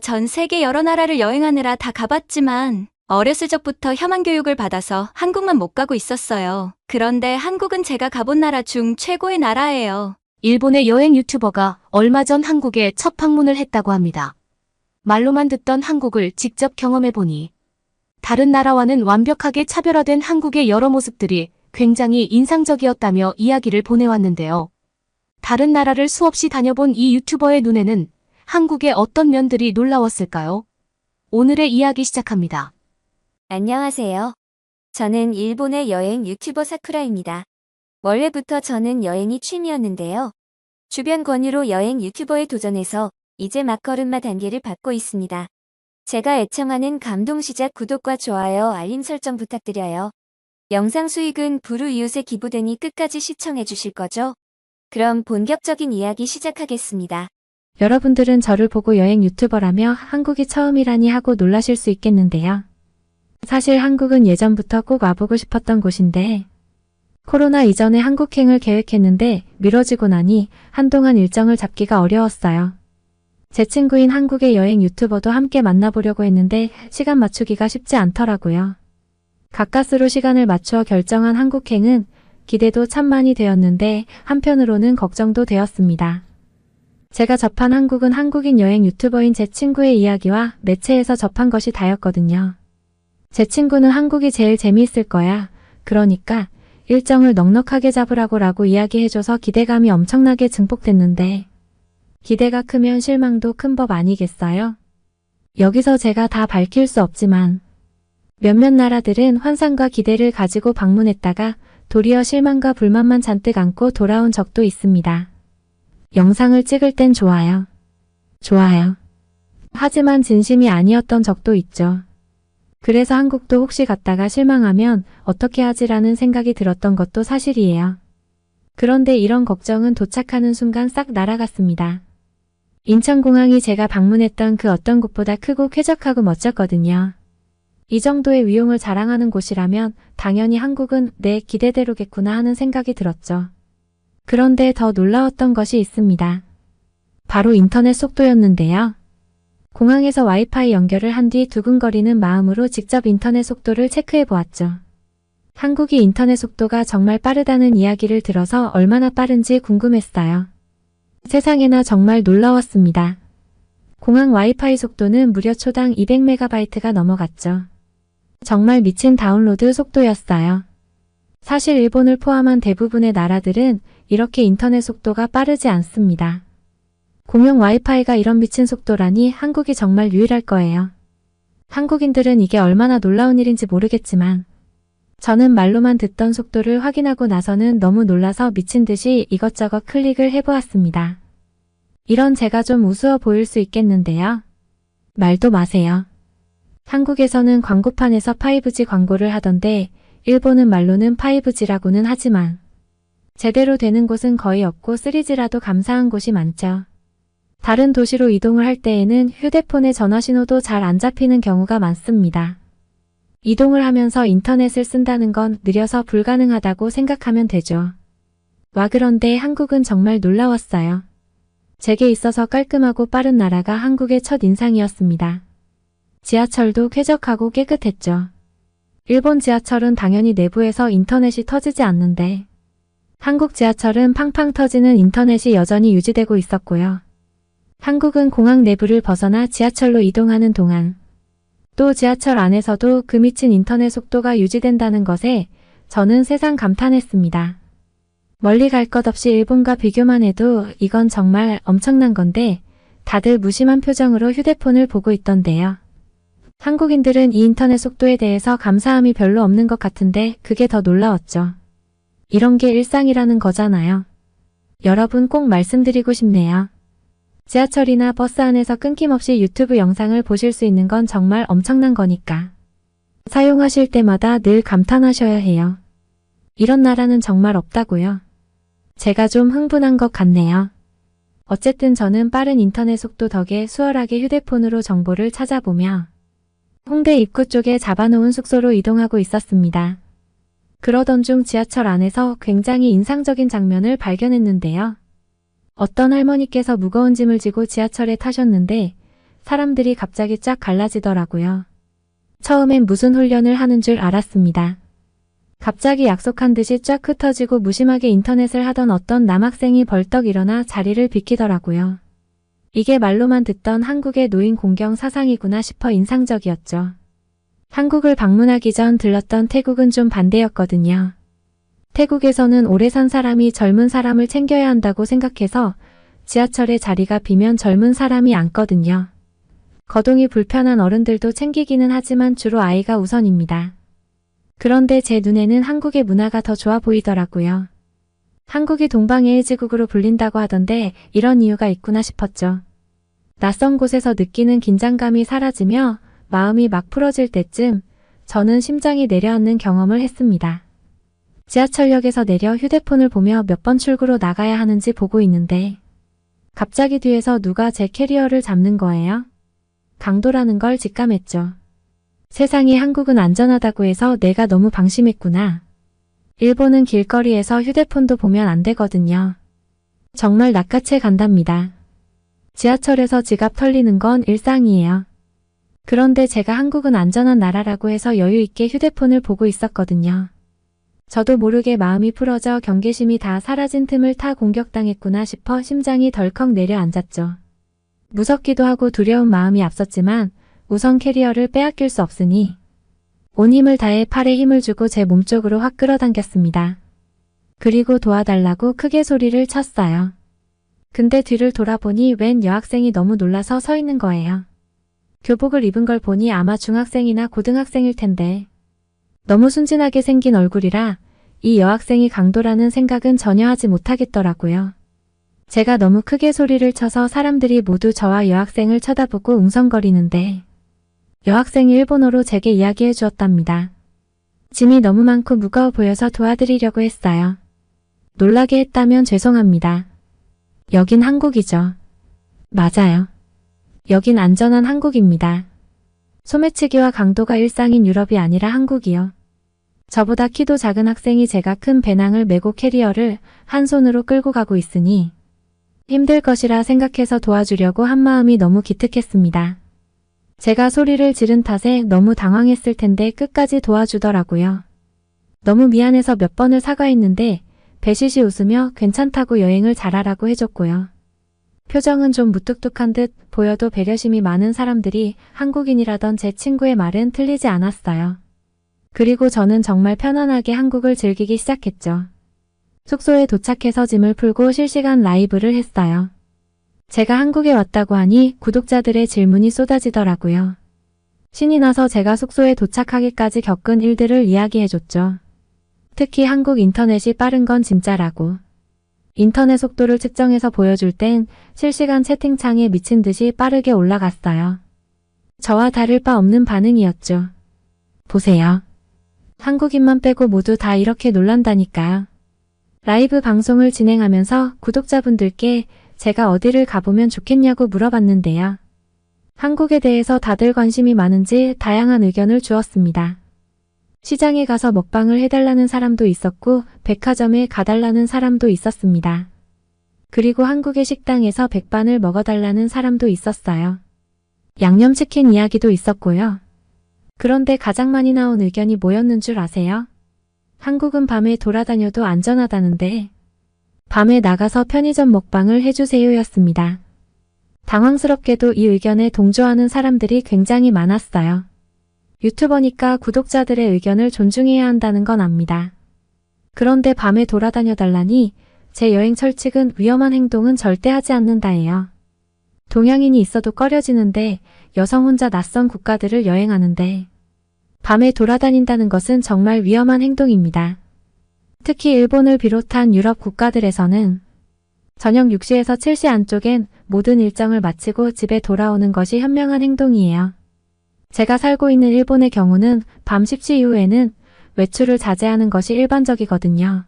전 세계 여러 나라를 여행하느라 다 가봤지만 어렸을 적부터 혐한 교육을 받아서 한국만 못 가고 있었어요. 그런데 한국은 제가 가본 나라 중 최고의 나라예요. 일본의 여행 유튜버가 얼마 전 한국에 첫 방문을 했다고 합니다. 말로만 듣던 한국을 직접 경험해보니 다른 나라와는 완벽하게 차별화된 한국의 여러 모습들이 굉장히 인상적이었다며 이야기를 보내왔는데요. 다른 나라를 수없이 다녀본 이 유튜버의 눈에는 한국의 어떤 면들이 놀라웠을까요? 오늘의 이야기 시작합니다. 안녕하세요. 저는 일본의 여행 유튜버 사쿠라입니다. 원래부터 저는 여행이 취미였는데요. 주변 권유로 여행 유튜버에 도전해서 이제 막 걸음마 단계를 밟고 있습니다. 제가 애청하는 감동시작 구독과 좋아요 알림 설정 부탁드려요. 영상 수익은 부르이웃에 기부되니 끝까지 시청해 주실 거죠? 그럼 본격적인 이야기 시작하겠습니다. 여러분들은 저를 보고 여행 유튜버라며 한국이 처음이라니 하고 놀라실 수 있겠는데요. 사실 한국은 예전부터 꼭 와보고 싶었던 곳인데 코로나 이전에 한국행을 계획했는데 미뤄지고 나니 한동안 일정을 잡기가 어려웠어요. 제 친구인 한국의 여행 유튜버도 함께 만나보려고 했는데 시간 맞추기가 쉽지 않더라고요. 가까스로 시간을 맞추어 결정한 한국행은 기대도 참 많이 되었는데 한편으로는 걱정도 되었습니다. 제가 접한 한국은 한국인 여행 유튜버인 제 친구의 이야기와 매체에서 접한 것이 다였거든요. 제 친구는 한국이 제일 재미있을 거야. 그러니까 일정을 넉넉하게 잡으라고 이야기해줘서 기대감이 엄청나게 증폭됐는데 기대가 크면 실망도 큰 법 아니겠어요? 여기서 제가 다 밝힐 수 없지만 몇몇 나라들은 환상과 기대를 가지고 방문했다가 도리어 실망과 불만만 잔뜩 안고 돌아온 적도 있습니다. 영상을 찍을 땐 좋아요. 하지만 진심이 아니었던 적도 있죠. 그래서 한국도 혹시 갔다가 실망하면 어떻게 하지라는 생각이 들었던 것도 사실이에요. 그런데 이런 걱정은 도착하는 순간 싹 날아갔습니다. 인천공항이 제가 방문했던 그 어떤 곳보다 크고 쾌적하고 멋졌거든요. 이 정도의 위용을 자랑하는 곳이라면 당연히 한국은 내 기대대로겠구나 하는 생각이 들었죠. 그런데 더 놀라웠던 것이 있습니다. 바로 인터넷 속도였는데요. 공항에서 와이파이 연결을 한 뒤 두근거리는 마음으로 직접 인터넷 속도를 체크해 보았죠. 한국이 인터넷 속도가 정말 빠르다는 이야기를 들어서 얼마나 빠른지 궁금했어요. 세상에나 정말 놀라웠습니다. 공항 와이파이 속도는 무려 초당 200MB가 넘어갔죠. 정말 미친 다운로드 속도였어요. 사실 일본을 포함한 대부분의 나라들은 이렇게 인터넷 속도가 빠르지 않습니다. 공용 와이파이가 이런 미친 속도라니 한국이 정말 유일할 거예요. 한국인들은 이게 얼마나 놀라운 일인지 모르겠지만 저는 말로만 듣던 속도를 확인하고 나서는 너무 놀라서 미친 듯이 이것저것 클릭을 해보았습니다. 이런 제가 좀 우스워 보일 수 있겠는데요. 말도 마세요. 한국에서는 광고판에서 5G 광고를 하던데 일본은 말로는 5G라고는 하지만 제대로 되는 곳은 거의 없고 3G라도 감사한 곳이 많죠. 다른 도시로 이동을 할 때에는 휴대폰의 전화신호도 잘 안 잡히는 경우가 많습니다. 이동을 하면서 인터넷을 쓴다는 건 느려서 불가능하다고 생각하면 되죠. 그런데 한국은 정말 놀라웠어요. 제게 있어서 깔끔하고 빠른 나라가 한국의 첫 인상이었습니다. 지하철도 쾌적하고 깨끗했죠. 일본 지하철은 당연히 내부에서 인터넷이 터지지 않는데 한국 지하철은 팡팡 터지는 인터넷이 여전히 유지되고 있었고요. 한국은 공항 내부를 벗어나 지하철로 이동하는 동안 또 지하철 안에서도 그 미친 인터넷 속도가 유지된다는 것에 저는 세상 감탄했습니다. 멀리 갈 것 없이 일본과 비교만 해도 이건 정말 엄청난 건데 다들 무심한 표정으로 휴대폰을 보고 있던데요. 한국인들은 이 인터넷 속도에 대해서 감사함이 별로 없는 것 같은데 그게 더 놀라웠죠. 이런 게 일상이라는 거잖아요. 여러분 꼭 말씀드리고 싶네요. 지하철이나 버스 안에서 끊김없이 유튜브 영상을 보실 수 있는 건 정말 엄청난 거니까. 사용하실 때마다 늘 감탄하셔야 해요. 이런 나라는 정말 없다고요. 제가 좀 흥분한 것 같네요. 어쨌든 저는 빠른 인터넷 속도 덕에 수월하게 휴대폰으로 정보를 찾아보며 홍대 입구 쪽에 잡아놓은 숙소로 이동하고 있었습니다. 그러던 중 지하철 안에서 굉장히 인상적인 장면을 발견했는데요. 어떤 할머니께서 무거운 짐을 지고 지하철에 타셨는데 사람들이 갑자기 쫙 갈라지더라고요. 처음엔 무슨 훈련을 하는 줄 알았습니다. 갑자기 약속한 듯이 쫙 흩어지고 무심하게 인터넷을 하던 어떤 남학생이 벌떡 일어나 자리를 비키더라고요. 이게 말로만 듣던 한국의 노인 공경 사상이구나 싶어 인상적이었죠. 한국을 방문하기 전 들렀던 태국은 좀 반대였거든요. 태국에서는 오래 산 사람이 젊은 사람을 챙겨야 한다고 생각해서 지하철에 자리가 비면 젊은 사람이 앉거든요. 거동이 불편한 어른들도 챙기기는 하지만 주로 아이가 우선입니다. 그런데 제 눈에는 한국의 문화가 더 좋아 보이더라고요. 한국이 동방의 일지국으로 불린다고 하던데 이런 이유가 있구나 싶었죠. 낯선 곳에서 느끼는 긴장감이 사라지며 마음이 막 풀어질 때쯤 저는 심장이 내려앉는 경험을 했습니다. 지하철역에서 내려 휴대폰을 보며 몇 번 출구로 나가야 하는지 보고 있는데 갑자기 뒤에서 누가 제 캐리어를 잡는 거예요. 강도라는 걸 직감했죠. 세상에 한국은 안전하다고 해서 내가 너무 방심했구나. 일본은 길거리에서 휴대폰도 보면 안 되거든요. 정말 낚아채 간답니다. 지하철에서 지갑 털리는 건 일상이에요. 그런데 제가 한국은 안전한 나라라고 해서 여유 있게 휴대폰을 보고 있었거든요. 저도 모르게 마음이 풀어져 경계심이 다 사라진 틈을 타 공격당했구나 싶어 심장이 덜컥 내려앉았죠. 무섭기도 하고 두려운 마음이 앞섰지만 우선 캐리어를 빼앗길 수 없으니 온 힘을 다해 팔에 힘을 주고 제 몸쪽으로 확 끌어당겼습니다. 그리고 도와달라고 크게 소리를 쳤어요. 근데 뒤를 돌아보니 웬 여학생이 너무 놀라서 서 있는 거예요. 교복을 입은 걸 보니 아마 중학생이나 고등학생일 텐데 너무 순진하게 생긴 얼굴이라 이 여학생이 강도라는 생각은 전혀 하지 못하겠더라고요. 제가 너무 크게 소리를 쳐서 사람들이 모두 저와 여학생을 쳐다보고 웅성거리는데 여학생이 일본어로 제게 이야기해 주었답니다. 짐이 너무 많고 무거워 보여서 도와드리려고 했어요. 놀라게 했다면 죄송합니다. 여긴 한국이죠. 맞아요. 여긴 안전한 한국입니다. 소매치기와 강도가 일상인 유럽이 아니라 한국이요. 저보다 키도 작은 학생이 제가 큰 배낭을 메고 캐리어를 한 손으로 끌고 가고 있으니 힘들 것이라 생각해서 도와주려고 한 마음이 너무 기특했습니다. 제가 소리를 지른 탓에 너무 당황했을 텐데 끝까지 도와주더라고요. 너무 미안해서 몇 번을 사과했는데 배시시 웃으며 괜찮다고 여행을 잘하라고 해줬고요. 표정은 좀 무뚝뚝한 듯 보여도 배려심이 많은 사람들이 한국인이라던 제 친구의 말은 틀리지 않았어요. 그리고 저는 정말 편안하게 한국을 즐기기 시작했죠. 숙소에 도착해서 짐을 풀고 실시간 라이브를 했어요. 제가 한국에 왔다고 하니 구독자들의 질문이 쏟아지더라고요. 신이 나서 제가 숙소에 도착하기까지 겪은 일들을 이야기해줬죠. 특히 한국 인터넷이 빠른 건 진짜라고. 인터넷 속도를 측정해서 보여줄 땐 실시간 채팅창에 미친 듯이 빠르게 올라갔어요. 저와 다를 바 없는 반응이었죠. 보세요. 한국인만 빼고 모두 다 이렇게 놀란다니까요. 라이브 방송을 진행하면서 구독자분들께 제가 어디를 가보면 좋겠냐고 물어봤는데요. 한국에 대해서 다들 관심이 많은지 다양한 의견을 주었습니다. 시장에 가서 먹방을 해달라는 사람도 있었고 백화점에 가달라는 사람도 있었습니다. 그리고 한국의 식당에서 백반을 먹어달라는 사람도 있었어요. 양념치킨 이야기도 있었고요. 그런데 가장 많이 나온 의견이 뭐였는 줄 아세요? 한국은 밤에 돌아다녀도 안전하다는데 밤에 나가서 편의점 먹방을 해주세요였습니다. 당황스럽게도 이 의견에 동조하는 사람들이 굉장히 많았어요. 유튜버니까 구독자들의 의견을 존중해야 한다는 건 압니다. 그런데 밤에 돌아다녀 달라니 제 여행 철칙은 위험한 행동은 절대 하지 않는다예요. 동양인이 있어도 꺼려지는데 여성 혼자 낯선 국가들을 여행하는데 밤에 돌아다닌다는 것은 정말 위험한 행동입니다. 특히 일본을 비롯한 유럽 국가들에서는 저녁 6시에서 7시 안쪽엔 모든 일정을 마치고 집에 돌아오는 것이 현명한 행동이에요. 제가 살고 있는 일본의 경우는 밤 10시 이후에는 외출을 자제하는 것이 일반적이거든요.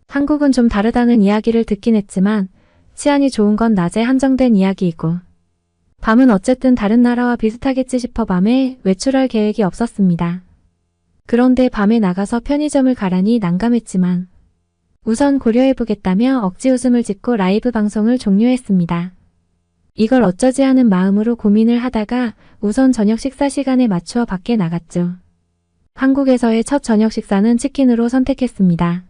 한국은 좀 다르다는 이야기를 듣긴 했지만 치안이 좋은 건 낮에 한정된 이야기이고 밤은 어쨌든 다른 나라와 비슷하겠지 싶어 밤에 외출할 계획이 없었습니다. 그런데 밤에 나가서 편의점을 가라니 난감했지만 우선 고려해보겠다며 억지 웃음을 짓고 라이브 방송을 종료했습니다. 이걸 어쩌지 하는 마음으로 고민을 하다가 우선 저녁 식사 시간에 맞추어 밖에 나갔죠. 한국에서의 첫 저녁 식사는 치킨으로 선택했습니다.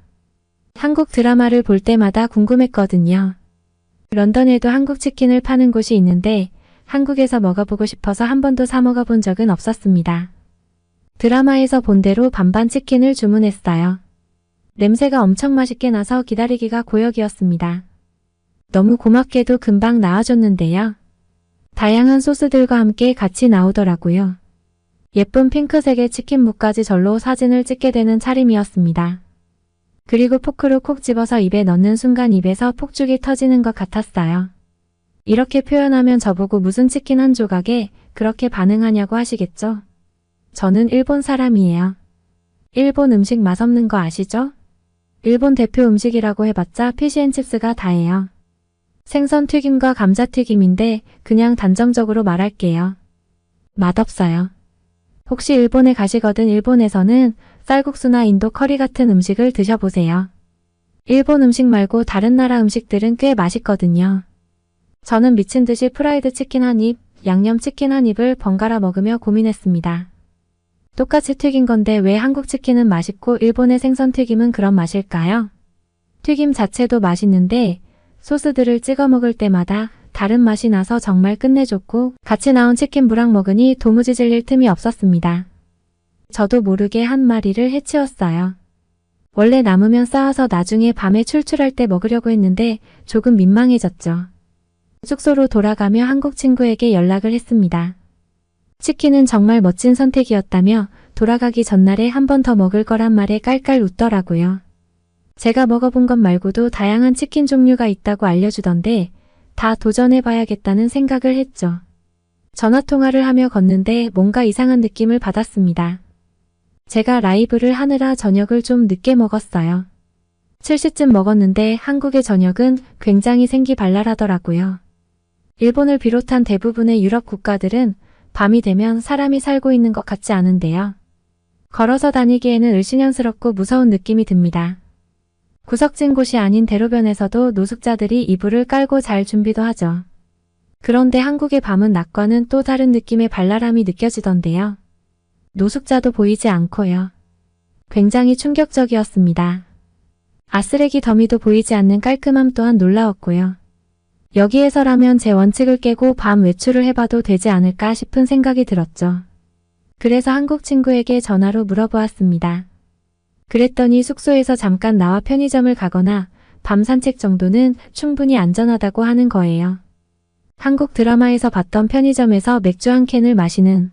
한국 드라마를 볼 때마다 궁금했거든요. 런던에도 한국 치킨을 파는 곳이 있는데 한국에서 먹어보고 싶어서 한 번도 사 먹어본 적은 없었습니다. 드라마에서 본 대로 반반 치킨을 주문했어요. 냄새가 엄청 맛있게 나서 기다리기가 고역이었습니다. 너무 고맙게도 금방 나와줬는데요. 다양한 소스들과 함께 같이 나오더라고요. 예쁜 핑크색의 치킨 무까지 절로 사진을 찍게 되는 차림이었습니다. 그리고 포크로 콕 집어서 입에 넣는 순간 입에서 폭죽이 터지는 것 같았어요. 이렇게 표현하면 저보고 무슨 치킨 한 조각에 그렇게 반응하냐고 하시겠죠? 저는 일본 사람이에요. 일본 음식 맛없는 거 아시죠? 일본 대표 음식이라고 해봤자 피시앤칩스가 다예요. 생선 튀김과 감자 튀김인데 그냥 단정적으로 말할게요. 맛없어요. 혹시 일본에 가시거든 일본에서는 쌀국수나 인도 커리 같은 음식을 드셔보세요. 일본 음식 말고 다른 나라 음식들은 꽤 맛있거든요. 저는 미친 듯이 프라이드 치킨 한 입, 양념 치킨 한 입을 번갈아 먹으며 고민했습니다. 똑같이 튀긴 건데 왜 한국 치킨은 맛있고 일본의 생선 튀김은 그런 맛일까요? 튀김 자체도 맛있는데 소스들을 찍어 먹을 때마다 다른 맛이 나서 정말 끝내줬고 같이 나온 치킨 무랑 먹으니 도무지 질릴 틈이 없었습니다. 저도 모르게 한 마리를 해치웠어요. 원래 남으면 쌓아서 나중에 밤에 출출할 때 먹으려고 했는데 조금 민망해졌죠. 숙소로 돌아가며 한국 친구에게 연락을 했습니다. 치킨은 정말 멋진 선택이었다며 돌아가기 전날에 한 번 더 먹을 거란 말에 깔깔 웃더라고요. 제가 먹어본 것 말고도 다양한 치킨 종류가 있다고 알려주던데 다 도전해봐야겠다는 생각을 했죠. 전화통화를 하며 걷는데 뭔가 이상한 느낌을 받았습니다. 제가 라이브를 하느라 저녁을 좀 늦게 먹었어요. 7시쯤 먹었는데 한국의 저녁은 굉장히 생기발랄하더라고요. 일본을 비롯한 대부분의 유럽 국가들은 밤이 되면 사람이 살고 있는 것 같지 않은데요. 걸어서 다니기에는 을씨년스럽고 무서운 느낌이 듭니다. 구석진 곳이 아닌 대로변에서도 노숙자들이 이불을 깔고 잘 준비도 하죠. 그런데 한국의 밤은 낮과는 또 다른 느낌의 발랄함이 느껴지던데요. 노숙자도 보이지 않고요. 굉장히 충격적이었습니다. 아쓰레기 더미도 보이지 않는 깔끔함 또한 놀라웠고요. 여기에서라면 제 원칙을 깨고 밤 외출을 해봐도 되지 않을까 싶은 생각이 들었죠. 그래서 한국 친구에게 전화로 물어보았습니다. 그랬더니 숙소에서 잠깐 나와 편의점을 가거나 밤 산책 정도는 충분히 안전하다고 하는 거예요. 한국 드라마에서 봤던 편의점에서 맥주 한 캔을 마시는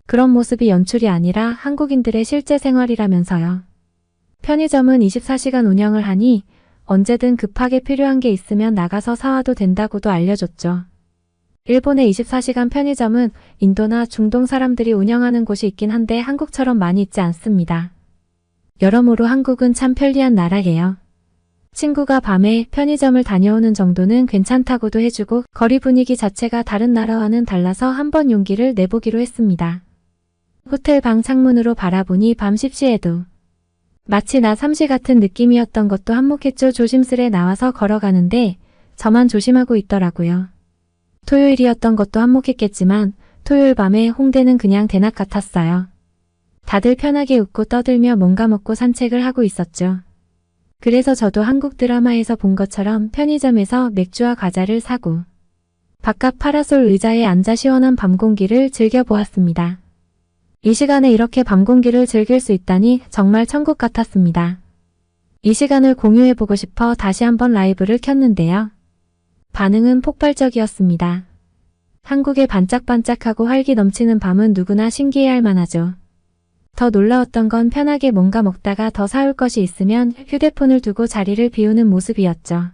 그런 모습이 연출이 아니라 한국인들의 실제 생활이라면서요. 편의점은 24시간 운영을 하니 언제든 급하게 필요한 게 있으면 나가서 사와도 된다고도 알려줬죠. 일본의 24시간 편의점은 인도나 중동 사람들이 운영하는 곳이 있긴 한데 한국처럼 많이 있지 않습니다. 여러모로 한국은 참 편리한 나라예요. 친구가 밤에 편의점을 다녀오는 정도는 괜찮다고도 해주고 거리 분위기 자체가 다른 나라와는 달라서 한번 용기를 내보기로 했습니다. 호텔 방 창문으로 바라보니 밤 십시에도 마치 나 삼시 같은 느낌이었던 것도 한몫했죠. 조심스레 나와서 걸어가는데 저만 조심하고 있더라고요. 토요일이었던 것도 한몫했겠지만 토요일 밤에 홍대는 그냥 대낮 같았어요. 다들 편하게 웃고 떠들며 뭔가 먹고 산책을 하고 있었죠. 그래서 저도 한국 드라마에서 본 것처럼 편의점에서 맥주와 과자를 사고 바깥 파라솔 의자에 앉아 시원한 밤 공기를 즐겨보았습니다. 이 시간에 이렇게 밤 공기를 즐길 수 있다니 정말 천국 같았습니다. 이 시간을 공유해보고 싶어 다시 한번 라이브를 켰는데요. 반응은 폭발적이었습니다. 한국의 반짝반짝하고 활기 넘치는 밤은 누구나 신기해할 만하죠. 더 놀라웠던 건 편하게 뭔가 먹다가 더 사올 것이 있으면 휴대폰을 두고 자리를 비우는 모습이었죠.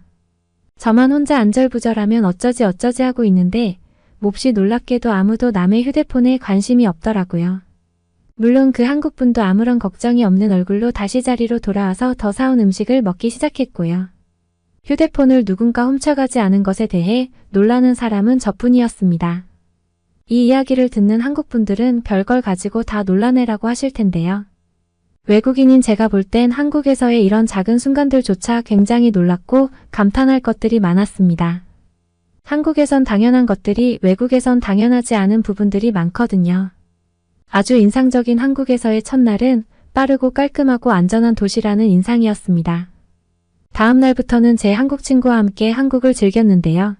저만 혼자 안절부절하면 어쩌지 하고 있는데 몹시 놀랍게도 아무도 남의 휴대폰에 관심이 없더라고요. 물론 그 한국분도 아무런 걱정이 없는 얼굴로 다시 자리로 돌아와서 더 사온 음식을 먹기 시작했고요. 휴대폰을 누군가 훔쳐가지 않은 것에 대해 놀라는 사람은 저뿐이었습니다. 이 이야기를 듣는 한국분들은 별걸 가지고 다 놀라네라고 하실 텐데요. 외국인인 제가 볼 땐 한국에서의 이런 작은 순간들조차 굉장히 놀랍고 감탄할 것들이 많았습니다. 한국에선 당연한 것들이 외국에선 당연하지 않은 부분들이 많거든요. 아주 인상적인 한국에서의 첫날은 빠르고 깔끔하고 안전한 도시라는 인상이었습니다. 다음 날부터는 제 한국 친구와 함께 한국을 즐겼는데요.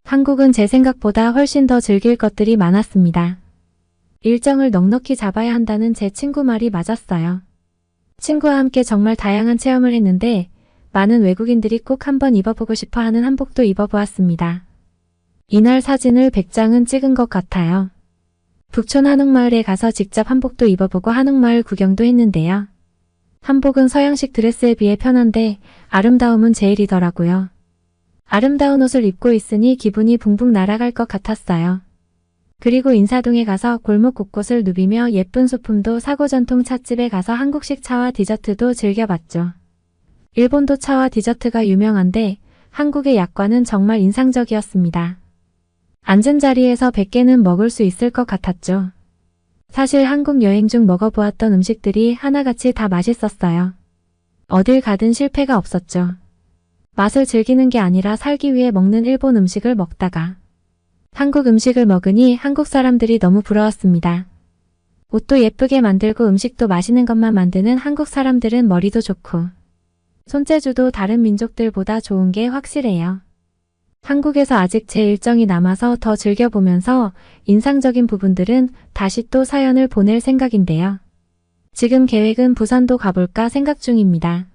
한국은 제 생각보다 훨씬 더 즐길 것들이 많았습니다. 일정을 넉넉히 잡아야 한다는 제 친구 말이 맞았어요. 친구와 함께 정말 다양한 체험을 했는데 많은 외국인들이 꼭 한번 입어보고 싶어 하는 한복도 입어보았습니다. 이날 사진을 100장은 찍은 것 같아요. 북촌 한옥마을에 가서 직접 한복도 입어보고 한옥마을 구경도 했는데요. 한복은 서양식 드레스에 비해 편한데 아름다움은 제일이더라고요. 아름다운 옷을 입고 있으니 기분이 붕붕 날아갈 것 같았어요. 그리고 인사동에 가서 골목 곳곳을 누비며 예쁜 소품도 사고 전통 찻집에 가서 한국식 차와 디저트도 즐겨봤죠. 일본도 차와 디저트가 유명한데 한국의 약과는 정말 인상적이었습니다. 앉은 자리에서 100개는 먹을 수 있을 것 같았죠. 사실 한국 여행 중 먹어보았던 음식들이 하나같이 다 맛있었어요. 어딜 가든 실패가 없었죠. 맛을 즐기는 게 아니라 살기 위해 먹는 일본 음식을 먹다가 한국 음식을 먹으니 한국 사람들이 너무 부러웠습니다. 옷도 예쁘게 만들고 음식도 맛있는 것만 만드는 한국 사람들은 머리도 좋고 손재주도 다른 민족들보다 좋은 게 확실해요. 한국에서 아직 제 일정이 남아서 더 즐겨보면서 인상적인 부분들은 다시 또 사연을 보낼 생각인데요. 지금 계획은 부산도 가볼까 생각 중입니다.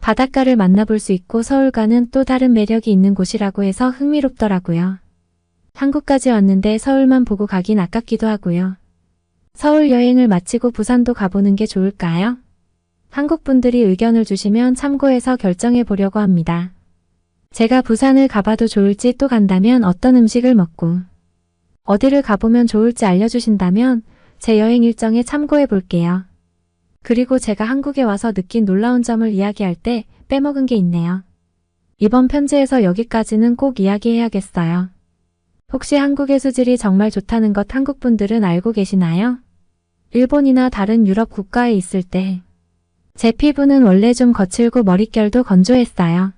바닷가를 만나볼 수 있고 서울과는 또 다른 매력이 있는 곳이라고 해서 흥미롭더라고요. 한국까지 왔는데 서울만 보고 가긴 아깝기도 하고요. 서울 여행을 마치고 부산도 가보는 게 좋을까요? 한국 분들이 의견을 주시면 참고해서 결정해 보려고 합니다. 제가 부산을 가봐도 좋을지 또 간다면 어떤 음식을 먹고 어디를 가보면 좋을지 알려주신다면 제 여행 일정에 참고해 볼게요. 그리고 제가 한국에 와서 느낀 놀라운 점을 이야기할 때 빼먹은 게 있네요. 이번 편지에서 여기까지는 꼭 이야기해야겠어요. 혹시 한국의 수질이 정말 좋다는 것 한국 분들은 알고 계시나요? 일본이나 다른 유럽 국가에 있을 때 제 피부는 원래 좀 거칠고 머릿결도 건조했어요.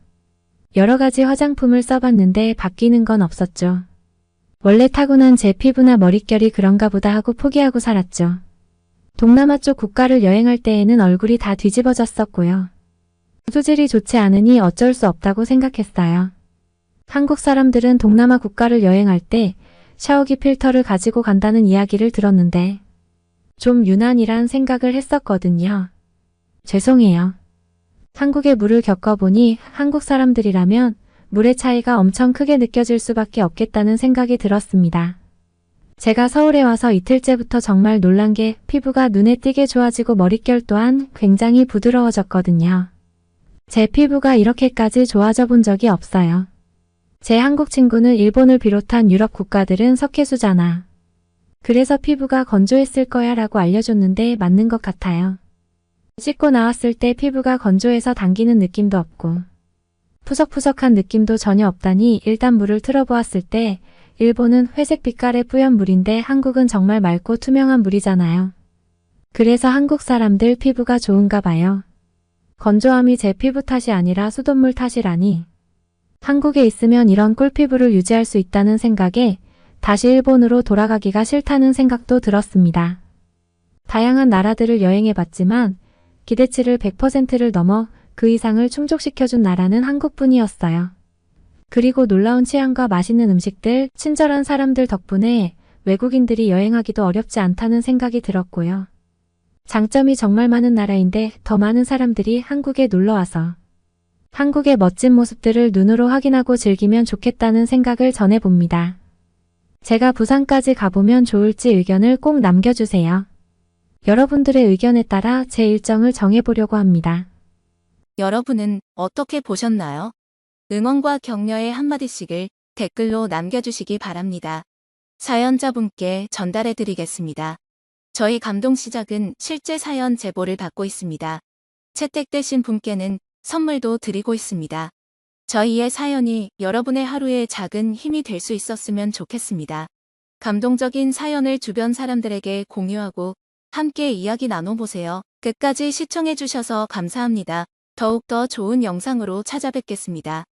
여러 가지 화장품을 써봤는데 바뀌는 건 없었죠. 원래 타고난 제 피부나 머릿결이 그런가 보다 하고 포기하고 살았죠. 동남아 쪽 국가를 여행할 때에는 얼굴이 다 뒤집어졌었고요. 수질이 좋지 않으니 어쩔 수 없다고 생각했어요. 한국 사람들은 동남아 국가를 여행할 때 샤워기 필터를 가지고 간다는 이야기를 들었는데 좀 유난이란 생각을 했었거든요. 죄송해요. 한국의 물을 겪어보니 한국 사람들이라면 물의 차이가 엄청 크게 느껴질 수밖에 없겠다는 생각이 들었습니다. 제가 서울에 와서 이틀째부터 정말 놀란 게 피부가 눈에 띄게 좋아지고 머릿결 또한 굉장히 부드러워졌거든요. 제 피부가 이렇게까지 좋아져 본 적이 없어요. 제 한국 친구는 일본을 비롯한 유럽 국가들은 석회수잖아. 그래서 피부가 건조했을 거야 라고 알려줬는데 맞는 것 같아요. 씻고 나왔을 때 피부가 건조해서 당기는 느낌도 없고 푸석푸석한 느낌도 전혀 없다니 일단 물을 틀어보았을 때 일본은 회색 빛깔의 뿌연 물인데 한국은 정말 맑고 투명한 물이잖아요. 그래서 한국 사람들 피부가 좋은가 봐요. 건조함이 제 피부 탓이 아니라 수돗물 탓이라니. 한국에 있으면 이런 꿀피부를 유지할 수 있다는 생각에 다시 일본으로 돌아가기가 싫다는 생각도 들었습니다. 다양한 나라들을 여행해봤지만 기대치를 100%를 넘어 그 이상을 충족시켜준 나라는 한국뿐이었어요. 그리고 놀라운 취향과 맛있는 음식들, 친절한 사람들 덕분에 외국인들이 여행하기도 어렵지 않다는 생각이 들었고요. 장점이 정말 많은 나라인데 더 많은 사람들이 한국에 놀러와서 한국의 멋진 모습들을 눈으로 확인하고 즐기면 좋겠다는 생각을 전해봅니다. 제가 부산까지 가보면 좋을지 의견을 꼭 남겨주세요. 여러분들의 의견에 따라 제 일정을 정해보려고 합니다. 여러분은 어떻게 보셨나요? 응원과 격려의 한마디씩을 댓글로 남겨주시기 바랍니다. 사연자분께 전달해드리겠습니다. 저희 감동시작은 실제 사연 제보를 받고 있습니다. 채택되신 분께는 선물도 드리고 있습니다. 저희의 사연이 여러분의 하루에 작은 힘이 될 수 있었으면 좋겠습니다. 감동적인 사연을 주변 사람들에게 공유하고 함께 이야기 나눠보세요. 끝까지 시청해주셔서 감사합니다. 더욱더 좋은 영상으로 찾아뵙겠습니다.